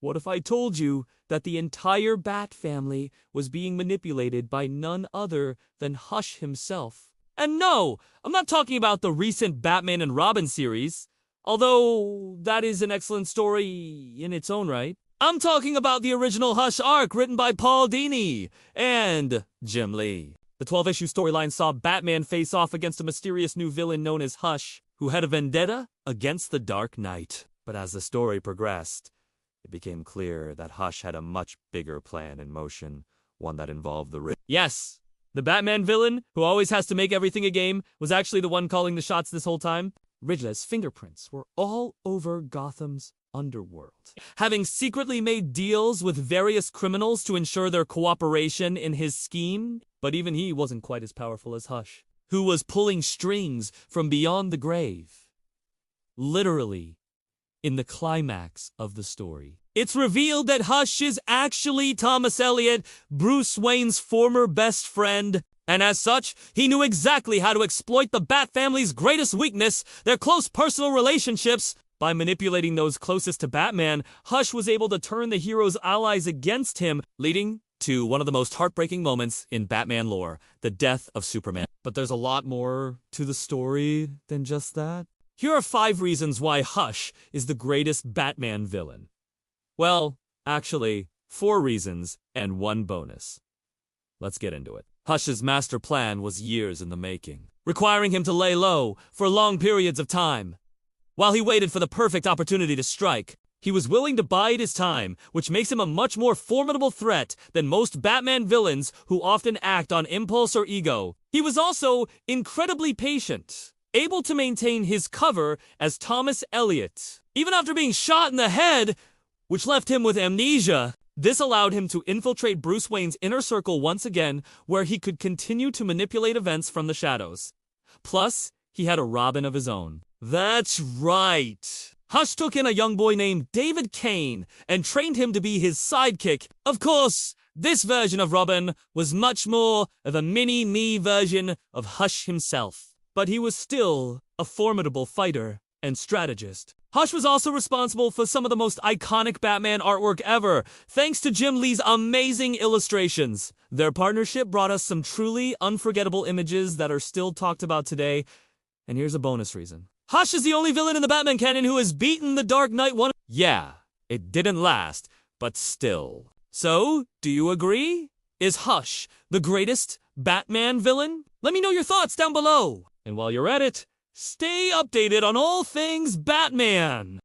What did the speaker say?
What if I told you that the entire Bat family was being manipulated by none other than Hush himself? And no, I'm not talking about the recent Batman and Robin series, although that is an excellent story in its own right. I'm talking about the original Hush arc written by Paul Dini and Jim Lee. The 12-issue storyline saw Batman face off against a mysterious new villain known as Hush, who had a vendetta against the Dark Knight. But as the story progressed, it became clear that Hush had a much bigger plan in motion, one that involved the Yes, the Batman villain, who always has to make everything a game, was actually the one calling the shots this whole time. Riddler's fingerprints were all over Gotham's underworld, having secretly made deals with various criminals to ensure their cooperation in his scheme. But even he wasn't quite as powerful as Hush, who was pulling strings from beyond the grave. Literally, in the climax of the story, it's revealed that Hush is actually Thomas Elliot, Bruce Wayne's former best friend, and as such, he knew exactly how to exploit the Bat family's greatest weakness, their close personal relationships. By manipulating those closest to Batman, Hush was able to turn the hero's allies against him, leading to one of the most heartbreaking moments in Batman lore, the death of Superman. But there's a lot more to the story than just that. Here are 5 reasons why Hush is the greatest Batman villain. Well, actually, 4 reasons and 1 bonus. Let's get into it. Hush's master plan was years in the making, requiring him to lay low for long periods of time. While he waited for the perfect opportunity to strike, he was willing to bide his time, which makes him a much more formidable threat than most Batman villains who often act on impulse or ego. He was also incredibly patient, able to maintain his cover as Thomas Elliot. Even after being shot in the head, which left him with amnesia, this allowed him to infiltrate Bruce Wayne's inner circle once again, where he could continue to manipulate events from the shadows. Plus, he had a Robin of his own. That's right. Hush took in a young boy named David Kane and trained him to be his sidekick. Of course, this version of Robin was much more of a mini-me version of Hush himself. But he was still a formidable fighter and strategist. Hush was also responsible for some of the most iconic Batman artwork ever, thanks to Jim Lee's amazing illustrations. Their partnership brought us some truly unforgettable images that are still talked about today. And here's a bonus reason. Hush is the only villain in the Batman canon who has beaten the Dark Knight one. Yeah, it didn't last, but still. So, do you agree? Is Hush the greatest Batman villain? Let me know your thoughts down below. And while you're at it, stay updated on all things Batman.